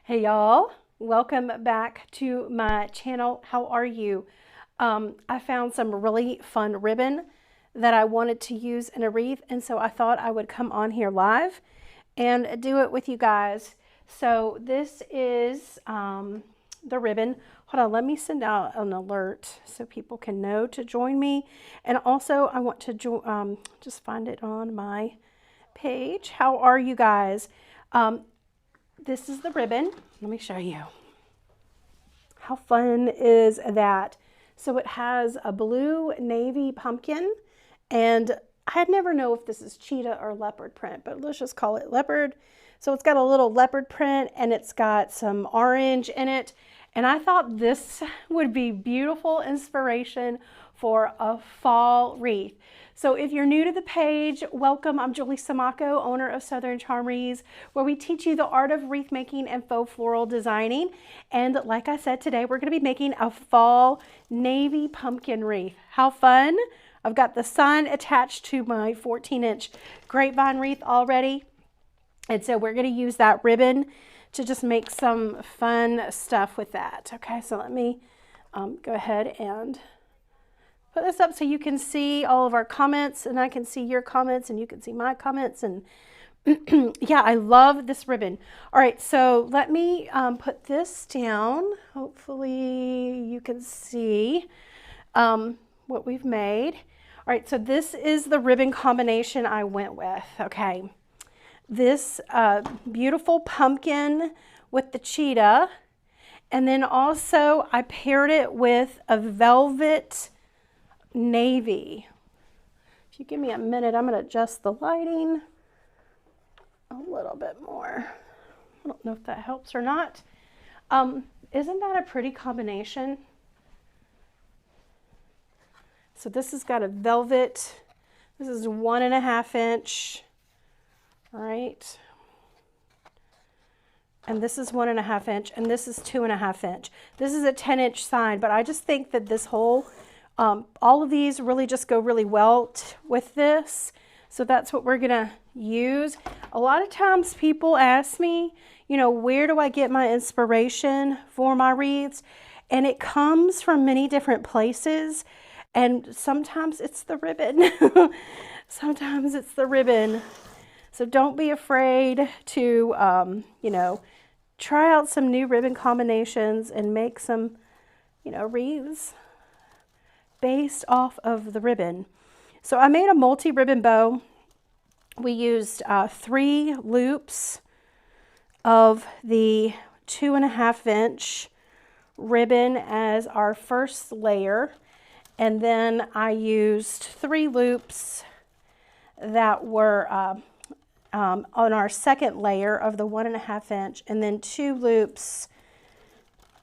Hey y'all, welcome back to my channel. How are you? I found some really fun ribbon that I wanted to use in a wreath, and so I thought I would come on here live and do it with you guys. So this is the ribbon. Hold on, let me send out an alert so people can know to join me. And also I want to just find it on my page. How are you guys? This is the ribbon. Let me show you. How fun is that? So it has a blue navy pumpkin, and I'd never know if this is cheetah or leopard print, but let's just call it leopard. So it's got a little leopard print and it's got some orange in it. And I thought this would be beautiful inspiration for a fall wreath. So if you're new to the page, welcome. I'm Julie Samaco, owner of Southern Charm Wreaths, where we teach you the art of wreath making and faux floral designing. And like I said, today we're going to be making a fall navy pumpkin wreath. How fun! I've got the sun attached to my 14-inch grapevine wreath already. And so we're going to use that ribbon to just make some fun stuff with that. Okay, so let me go ahead and put this up so you can see all of our comments, and I can see your comments and you can see my comments. And yeah, I love this ribbon. All right, so let me put this down. Hopefully you can see what we've made. All right, so this is the ribbon combination I went with. Okay, this beautiful pumpkin with the cheetah, and then also I paired it with a velvet navy. If you give me a minute, I'm going to adjust the lighting a little bit more. I don't know if that helps or not. Isn't that a pretty combination? So this has got a velvet. This is 1.5 inch. All right. And this is 1.5 inch, and this is 2.5 inch. This is a 10-inch sign, but I just think that this whole all of these really just go really well with this. So that's what we're gonna use. A lot of times people ask me, you know, where do I get my inspiration for my wreaths? And it comes from many different places. And sometimes it's the ribbon. Sometimes it's the ribbon. So don't be afraid to, you know, try out some new ribbon combinations and make some, you know, wreaths based off of the ribbon. So I made a multi-ribbon bow. We used 3 loops of the 2.5 inch ribbon as our first layer. And then I used 3 loops that were on our second layer of the 1.5 inch, and then 2 loops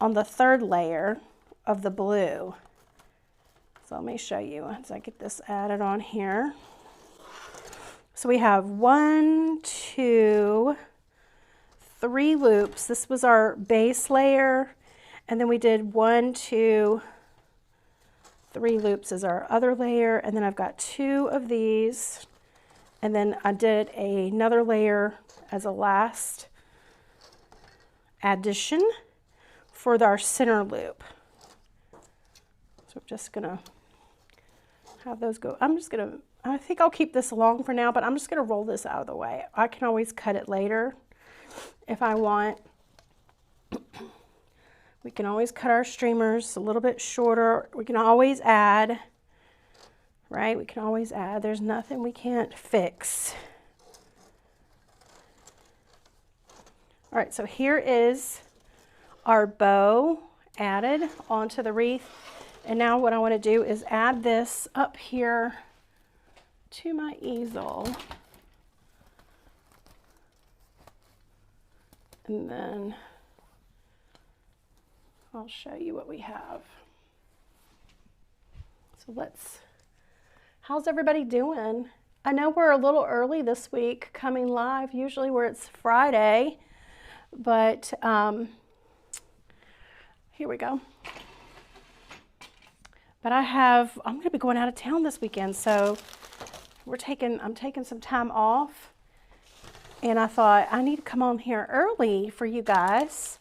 on the third layer of the blue. So let me show you as I get this added on here. So we have 1, 2, 3 loops. This was our base layer, and then we did 1, 2, 3 loops as our other layer, and then I've got 2 of these, and then I did another layer as a last addition for our center loop. So I'm just gonna have those go. I think I'll keep this long for now, but I'm just gonna roll this out of the way. I can always cut it later if I want. We can always cut our streamers a little bit shorter. We can always add, right? We can always add. There's nothing we can't fix. All right, so here is our bow added onto the wreath. And now what I want to do is add this up here to my easel. And then I'll show you what we have. So how's everybody doing? I know we're a little early this week coming live, usually where it's Friday, but here we go. But I'm going to be going out of town this weekend, so I'm taking some time off, And I thought I need to come on here early for you guys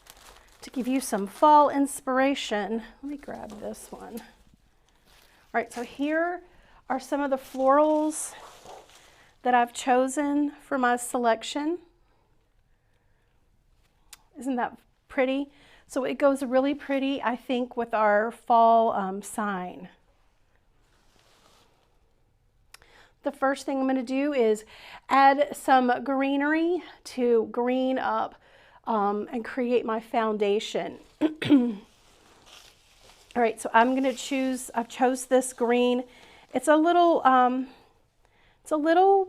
to give you some fall inspiration. Let me grab this one. All right, so here are some of the florals that I've chosen for my selection. Isn't that pretty? So it goes really pretty, I think, with our fall sign. The first thing I'm going to do is add some greenery to green up and create my foundation. All right, so I'm going to choose, I've chose this green. It's a little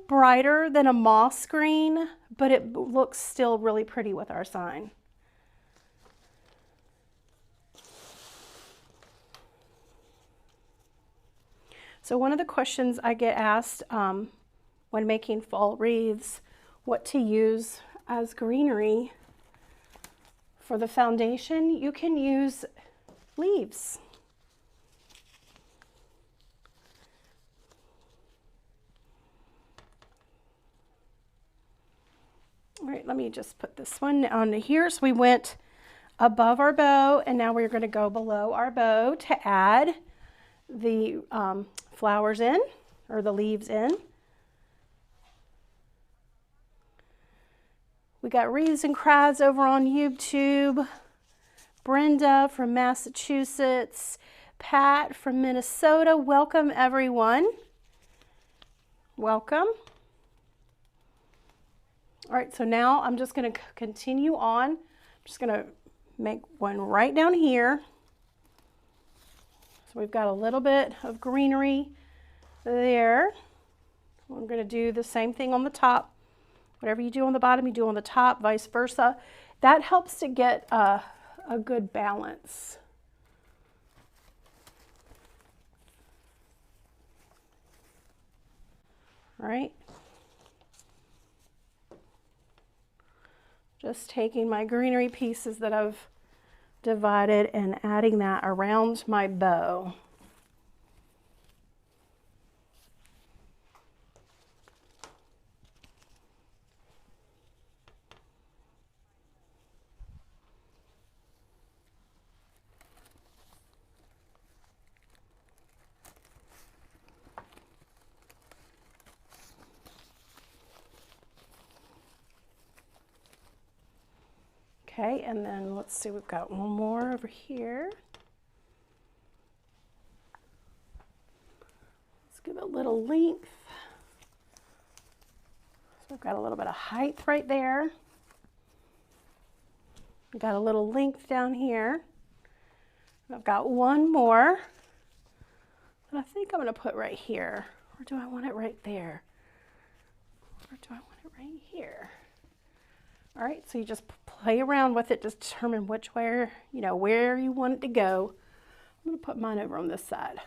brighter than a moss green, but it looks still really pretty with our sign. So one of the questions I get asked when making fall wreaths, what to use as greenery for the foundation. You can use leaves. All right, let me just put this one on here. So we went above our bow, and now we're going to go below our bow to add the flowers in, or the leaves in. We got Wreaths and Crafts over on YouTube, Brenda from Massachusetts, Pat from Minnesota. Welcome, everyone. Welcome. All right, so now I'm just going to continue on. I'm just going to make one right down here. So we've got a little bit of greenery there. I'm going to do the same thing on the top. Whatever you do on the bottom, you do on the top, vice versa. That helps to get a good balance. All right. Just taking my greenery pieces that I've divided and adding that around my bow. Okay, and then let's see, we've got one more over here. Let's give it a little length. So we've got a little bit of height right there. We've got a little length down here. I've got one more that I think I'm going to put right here. Or do I want it right there? Or do I want it right here? All right, so you just play around with it to determine which way, where you want it to go. I'm going to put mine over on this side.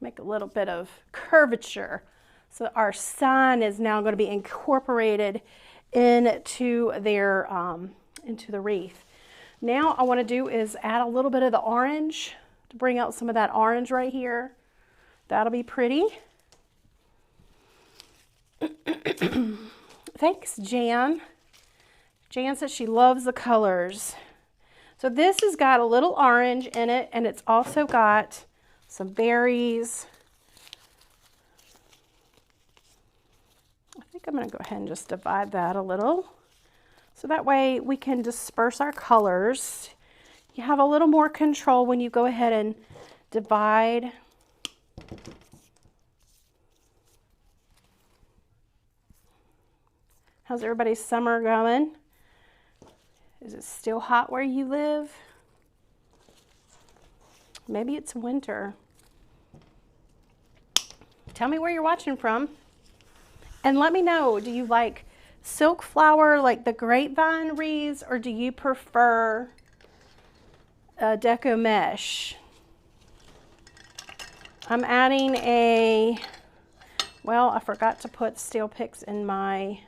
Make a little bit of curvature. So our sign is now going to be incorporated into their into the wreath. Now I want to do is add a little bit of the orange to bring out some of that orange right here. That'll be pretty. Thanks, Jan. Jan says she loves the colors. So this has got a little orange in it, and it's also got some berries. I think I'm going to go ahead and just divide that a little. So that way we can disperse our colors. You have a little more control when you go ahead and divide. How's everybody's summer going? Is it still hot where you live? Maybe it's winter. Tell me where you're watching from. And let me know, do you like silk flower like the grapevine wreaths, or do you prefer deco mesh? I'm adding I forgot to put steel picks in my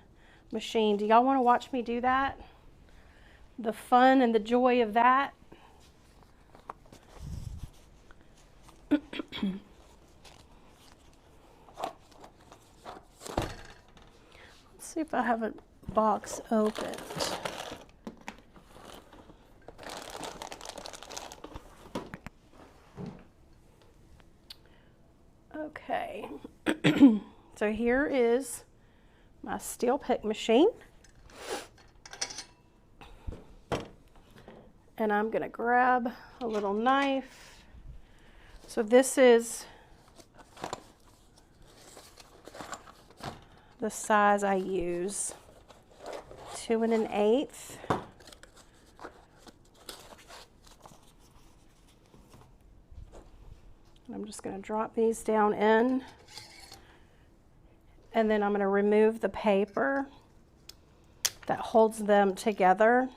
machine. Do y'all want to watch me do that? The fun and the joy of that. see if I have a box opened. Okay, so here is my steel pick machine. And I'm going to grab a little knife. So this is the size I use, 2 1/8. I'm just going to drop these down in, and then I'm going to remove the paper that holds them together.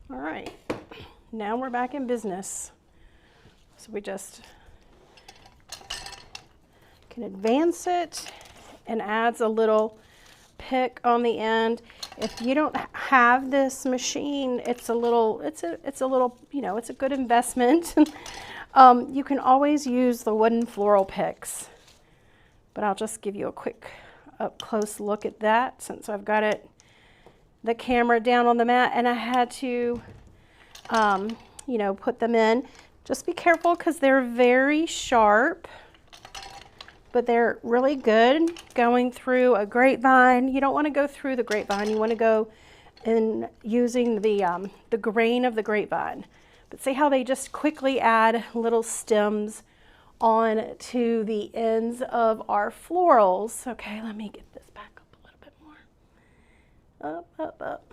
All right, now we're back in business. So we just can advance it and adds a little pick on the end. If you don't have this machine, it's a little, you know, it's a good investment. You can always use the wooden floral picks, but I'll just give you a quick up close look at that since I've got the camera down on the mat and I had to, you know, put them in. Just be careful because they're very sharp, but they're really good going through a grapevine. You don't want to go through the grapevine. You want to go in using the grain of the grapevine. But see how they just quickly add little stems on to the ends of our florals. Okay, let me get this back up a little bit more. Up, up, up.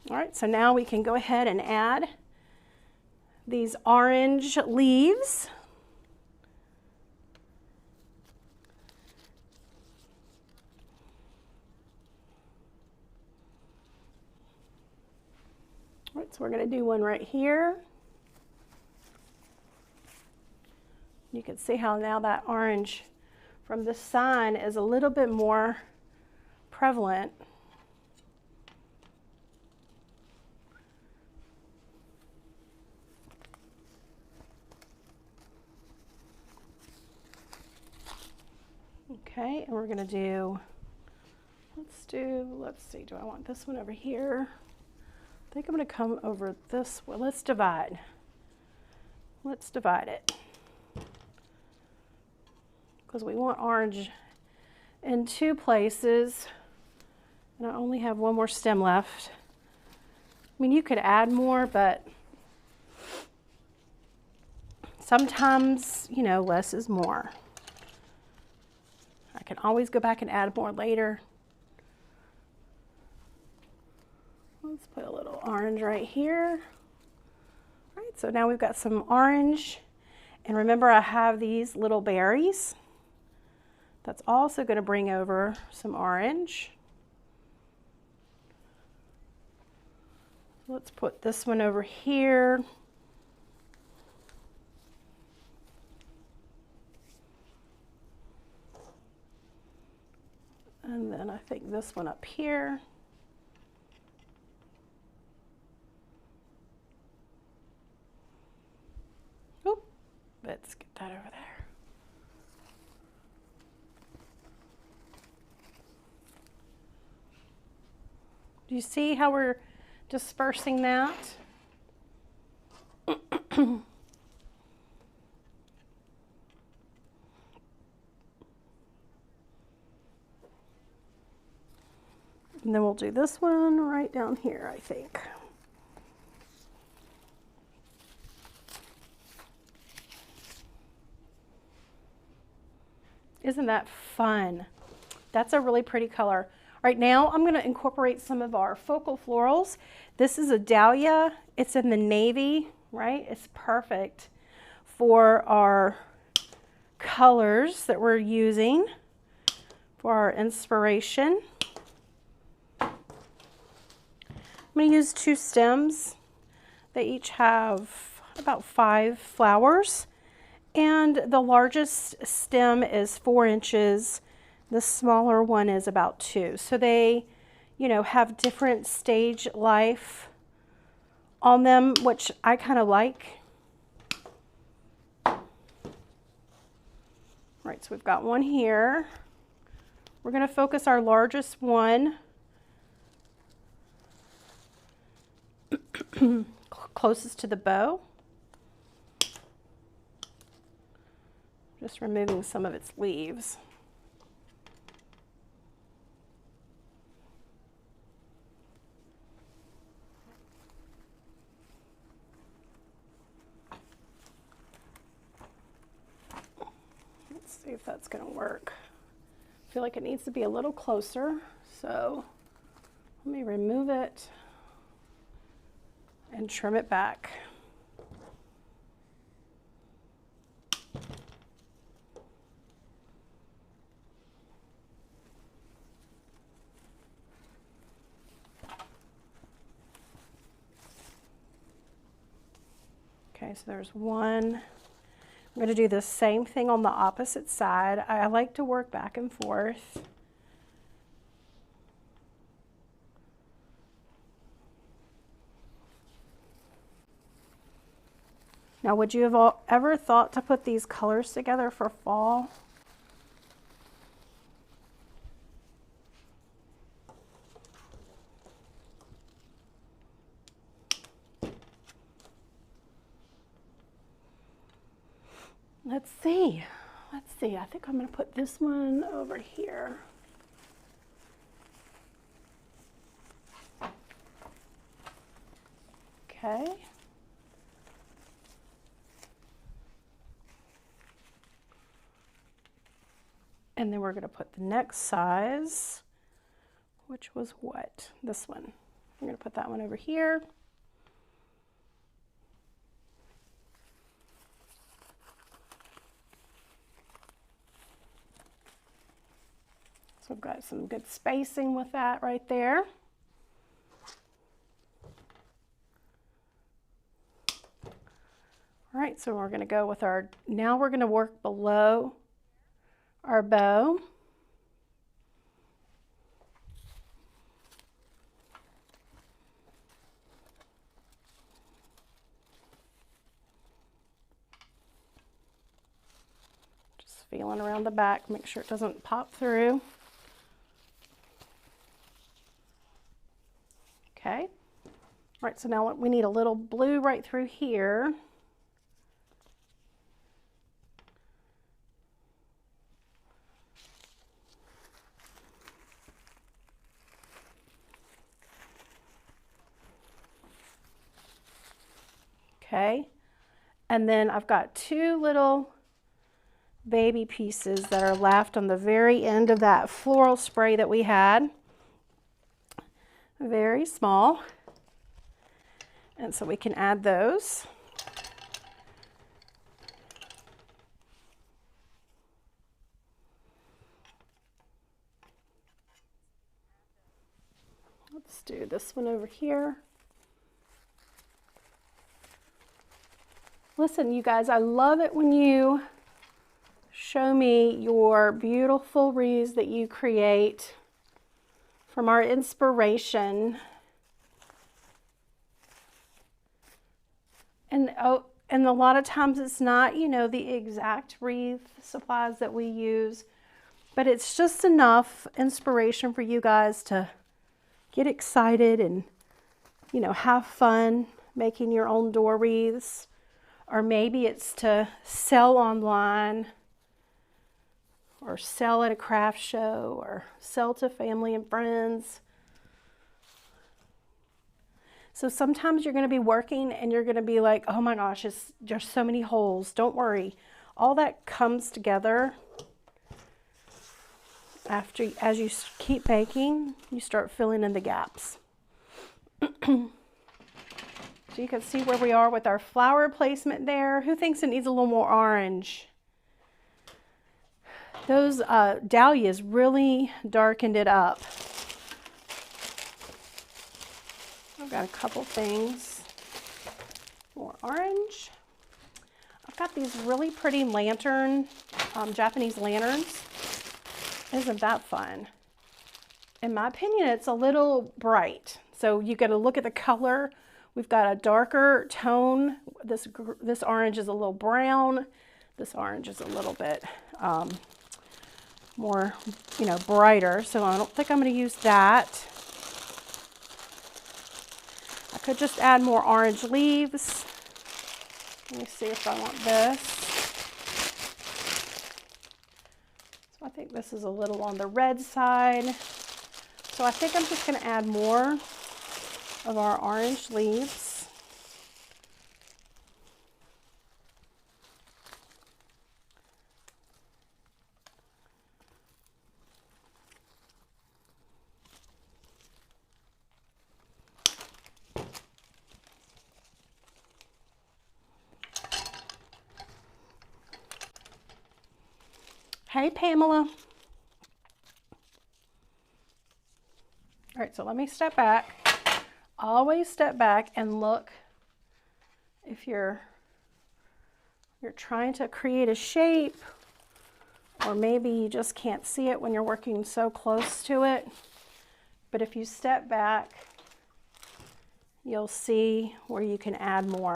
All right, so now we can go ahead and add these orange leaves. All right, so we're going to do one right here. You can see how now that orange from the sign is a little bit more prevalent. Okay, and we're going to do, let's see, do I want this one over here? I think I'm going to come over this way. Let's divide. Let's divide it. Because we want orange in 2 places. And I only have 1 more stem left. I mean, you could add more, but sometimes, you know, less is more. I can always go back and add more later. Let's put a little orange right here. All right, so now we've got some orange. And remember, I have these little berries. That's also going to bring over some orange. Let's put this one over here. And then I think this one up here. Oop, let's get that over there. Do you see how we're dispersing that? And then we'll do this one right down here, I think. Isn't that fun? That's a really pretty color. Right now, I'm going to incorporate some of our focal florals. This is a dahlia. It's in the navy, right? It's perfect for our colors that we're using for our inspiration. I'm going to use 2 stems. They each have about 5 flowers, and the largest stem is 4 inches. The smaller one is about 2. So they, you know, have different stage life on them, which I kind of like. All right, so we've got one here. We're going to focus our largest one closest to the bow. Just removing some of its leaves. Let's see if that's going to work. I feel like it needs to be a little closer, so let me remove it and trim it back. Okay, so there's one. I'm going to do the same thing on the opposite side. I like to work back and forth. Now, would you have ever thought to put these colors together for fall? Let's see. I think I'm going to put this one over here. Okay. And then we're going to put the next size, which was what? This one. I'm going to put that one over here. So I've got some good spacing with that right there. All right, so we're going to go with our, now we're going to work below our bow. Just feeling around the back, make sure it doesn't pop through. Okay. All right, so now we need a little blue right through here. Okay, and then I've got 2 little baby pieces that are left on the very end of that floral spray that we had. Very small, and so we can add those. Let's do this one over here. Listen, you guys, I love it when you show me your beautiful wreaths that you create from our inspiration. And a lot of times it's not, you know, the exact wreath supplies that we use, but it's just enough inspiration for you guys to get excited and, you know, have fun making your own door wreaths. Or maybe it's to sell online, or sell at a craft show, or sell to family and friends. So sometimes you're going to be working and you're going to be like, oh my gosh, there's so many holes. Don't worry. All that comes together as you keep baking, you start filling in the gaps. So you can see where we are with our flower placement there. Who thinks it needs a little more orange? Those dahlias really darkened it up. I've got a couple things. More orange. I've got these really pretty lantern, Japanese lanterns. Isn't that fun? In my opinion, it's a little bright. So you got to look at the color. We've got a darker tone. This orange is a little brown. This orange is a little bit more, you know, brighter. So I don't think I'm going to use that. I could just add more orange leaves. Let me see if I want this. So I think this is a little on the red side. So I think I'm just going to add more of our orange leaves. Hey, Pamela. All right, so let me step back. Always step back and look if you're trying to create a shape, or maybe you just can't see it when you're working so close to it. But if you step back, you'll see where you can add more.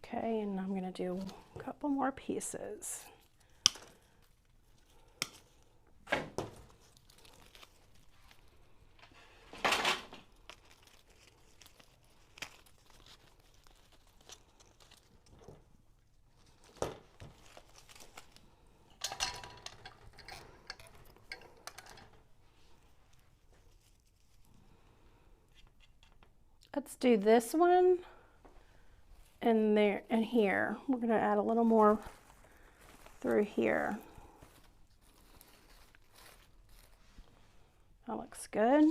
Okay, and I'm going to do a couple more pieces. Let's do this one. And there and here, we're going to add a little more through here. That looks good.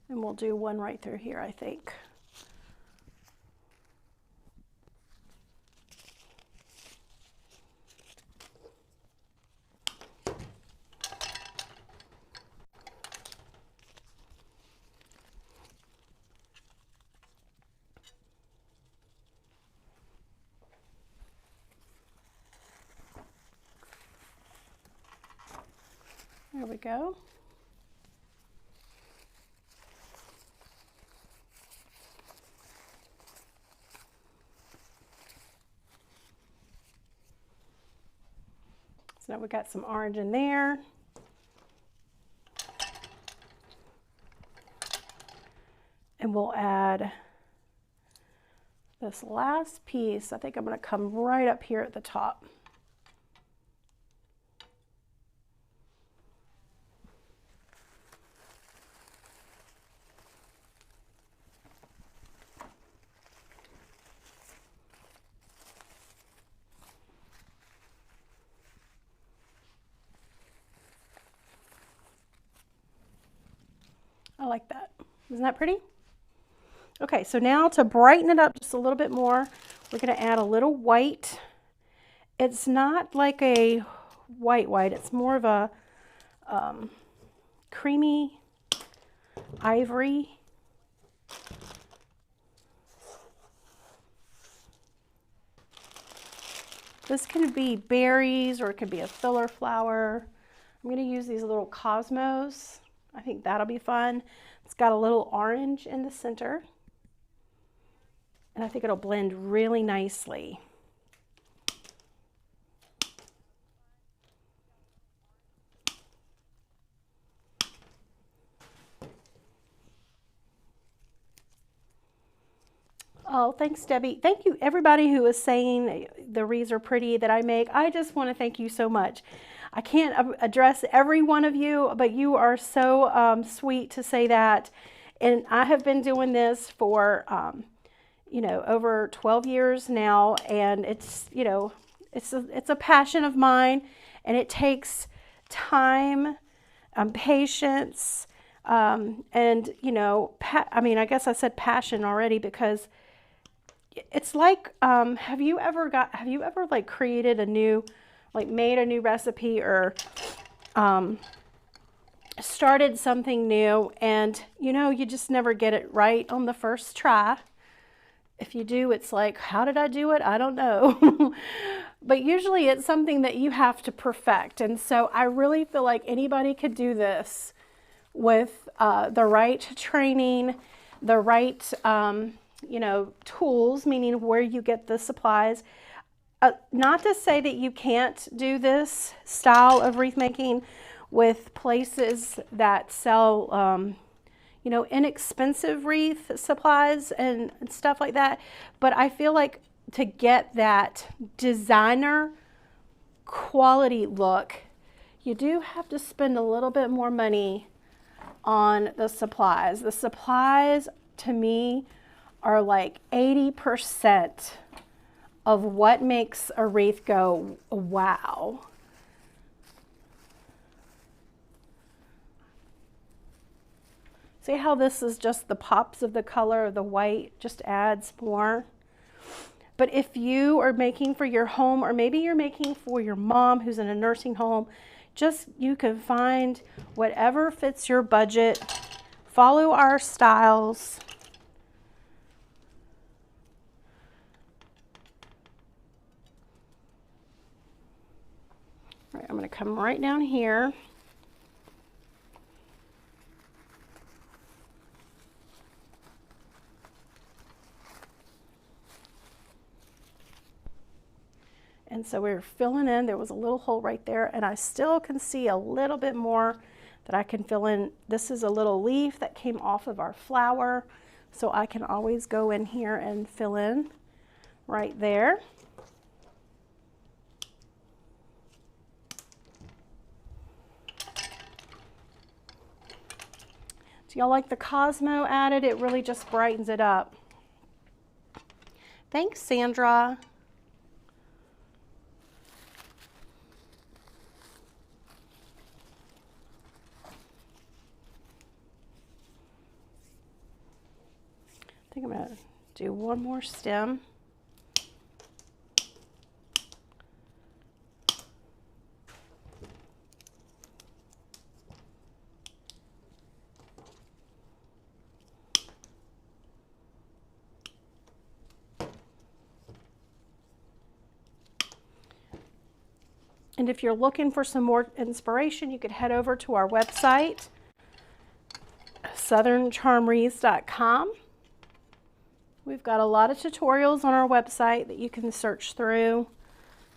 And we'll do one right through here, I think. There we go. So now we've got some orange in there. And we'll add this last piece. I think I'm going to come right up here at the top. I like that. Isn't that pretty? Okay, so now to brighten it up just a little bit more, we're going to add a little white. It's not like a white, it's more of a creamy ivory. This can be berries or it could be a filler flower. I'm going to use these little cosmos. I think that'll be fun. It's got a little orange in the center. And I think it'll blend really nicely. Oh, thanks, Debbie. Thank you, everybody who is saying the wreaths are pretty that I make. I just want to thank you so much. I can't address every one of you, but you are so sweet to say that. And I have been doing this for, you know, over 12 years now, and it's, you know, it's a passion of mine, and it takes time, patience, and, you know, I mean, I guess I said passion already, because it's like, have you ever like created a new, like made a new recipe, or started something new, and you know, you just never get it right on the first try? If you do, it's like, how did I do it? I don't know. But usually it's something that you have to perfect. And so I really feel like anybody could do this with the right training, the right, you know, tools, meaning where you get the supplies. Not to say that you can't do this style of wreath making with places that sell, you know, inexpensive wreath supplies and stuff like that. But I feel like to get that designer quality look, you do have to spend a little bit more money on the supplies. The supplies, to me, are like 80% of what makes a wreath go wow. See how this is just the pops of the color of the white, just adds more. But if you are making for your home, or maybe you're making for your mom who's in a nursing home, just, you can find whatever fits your budget. Follow our styles. All right, I'm going to come right down here. And so we're filling in. There was a little hole right there, and I still can see a little bit more that I can fill in. This is a little leaf that came off of our flower, so I can always go in here and fill in right there. Do y'all like the Cosmo added? It really just brightens it up. Thanks, Sandra. I think I'm going to do one more stem. And if you're looking for some more inspiration, you could head over to our website, southerncharmwreaths.com. We've got a lot of tutorials on our website that you can search through.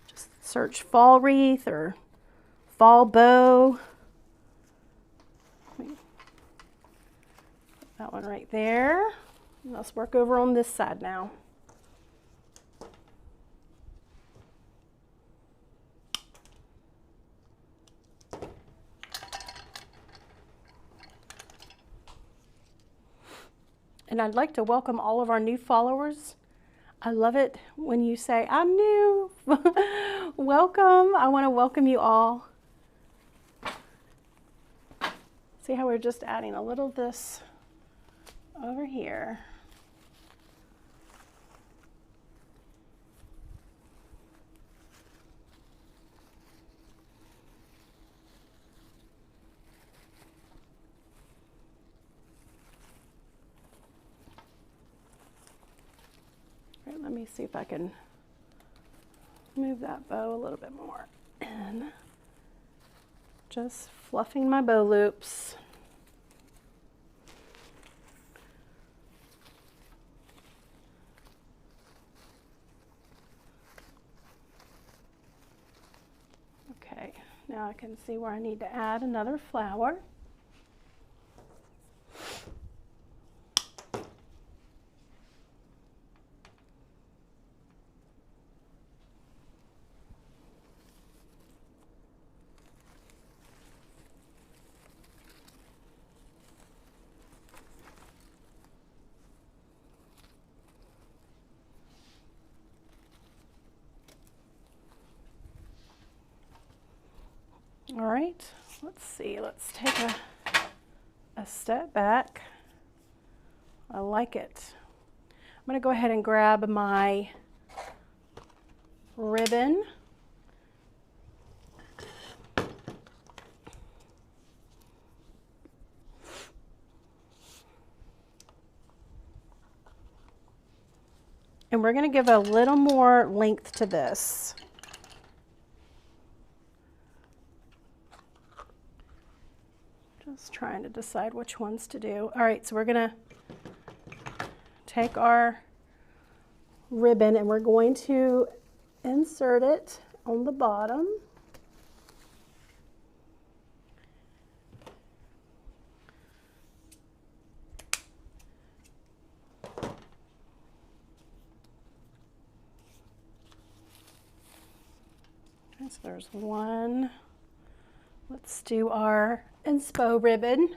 Just search fall wreath or fall bow. Put that one right there. Let's work over on this side now. And I'd like to welcome all of our new followers. I love it when you say, I'm new. Welcome. I want to welcome you all. See how we're just adding a little of this over here. Let me see if I can move that bow a little bit more. And just fluffing my bow loops. Okay, now I can see where I need to add another flower. All right, let's see. Let's take a step back. I like it. I'm going to go ahead and grab my ribbon. And we're going to give a little more length to this. Just trying to decide which ones to do. All right, so we're going to take our ribbon and we're going to insert it on the bottom. Okay, so there's one. Let's do our inspo ribbon.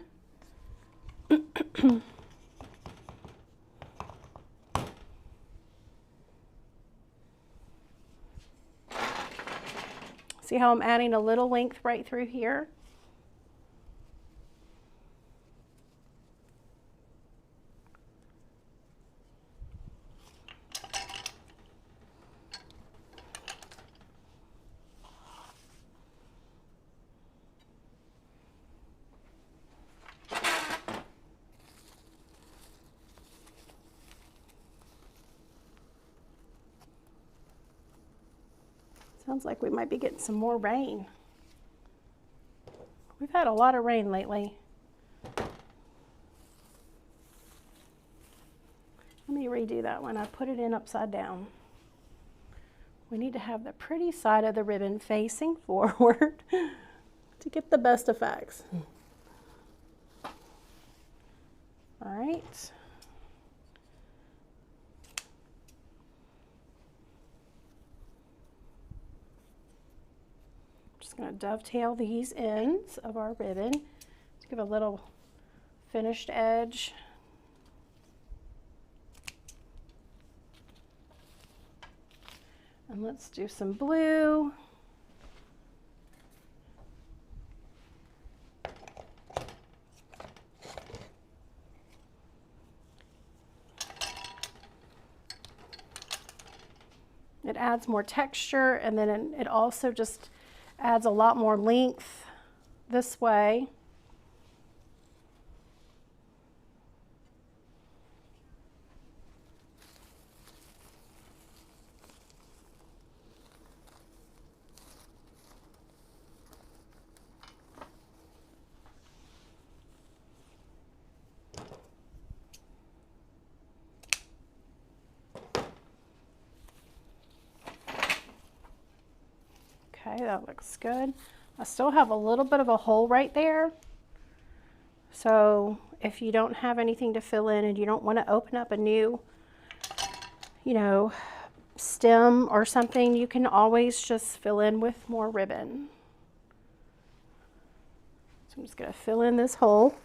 See how I'm adding a little length right through here? Sounds like we might be getting some more rain. We've had a lot of rain lately. Let me redo that one. I put it in upside down. We need to have the pretty side of the ribbon facing forward to get the best effects. All right. Just going to dovetail these ends of our ribbon to give a little finished edge. And let's do some blue. It adds more texture, and then it also just adds a lot more length this way. Okay, that looks good. I still have a little bit of a hole right there. So if you don't have anything to fill in and you don't want to open up a new, stem or something, you can always just fill in with more ribbon. So I'm just going to fill in this hole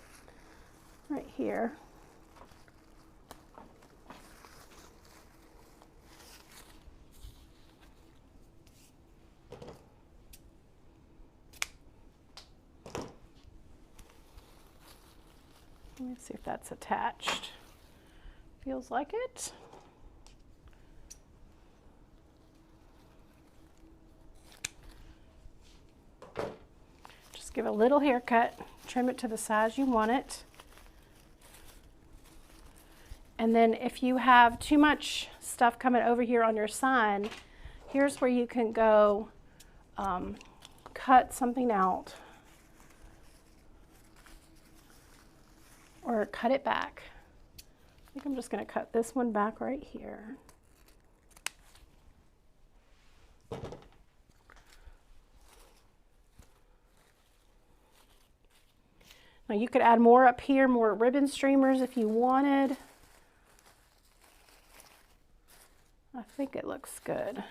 right here. Let me see if that's attached. Feels like it. Just give a little haircut, trim it to the size you want it. And then if you have too much stuff coming over here on your sign, here's where you can go cut something out. Or cut it back. I think I'm just going to cut this one back right here. Now you could add more up here, more ribbon streamers if you wanted. I think it looks good.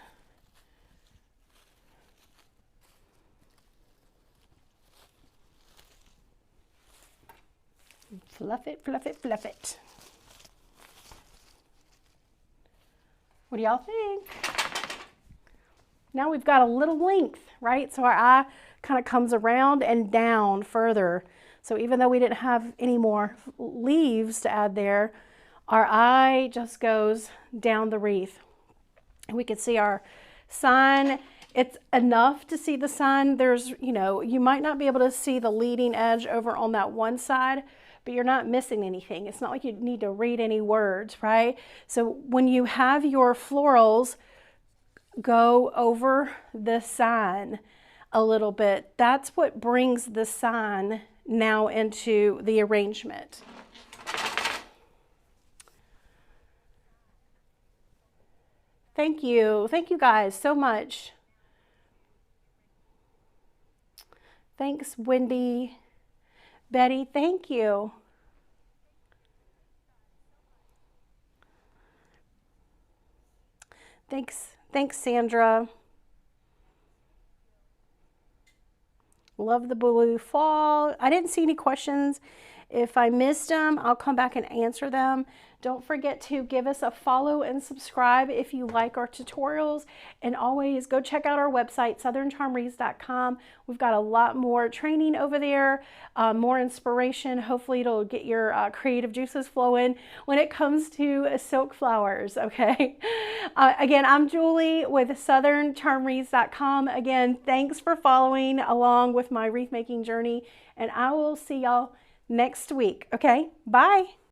Fluff it, fluff it, fluff it. What do y'all think? Now we've got a little length, right? So our eye kind of comes around and down further. So even though we didn't have any more leaves to add there, our eye just goes down the wreath. And we can see our sign. It's enough to see the sign. There's, you know, you might not be able to see the leading edge over on that one side, but you're not missing anything. It's not like you need to read any words, right? So when you have your florals go over the sign a little bit, that's what brings the sign now into the arrangement. Thank you. Thank you guys so much. Thanks, Wendy. Betty, thank you. Thanks, Sandra. Love the blue fall. I didn't see any questions. If I missed them, I'll come back and answer them. Don't forget to give us a follow and subscribe if you like our tutorials. And always go check out our website, southerncharmwreaths.com. We've got a lot more training over there, more inspiration. Hopefully it'll get your creative juices flowing when it comes to silk flowers, okay? Again, I'm Julie with southerncharmwreaths.com. Again, thanks for following along with my wreath making journey, and I will see y'all next week. Okay, bye.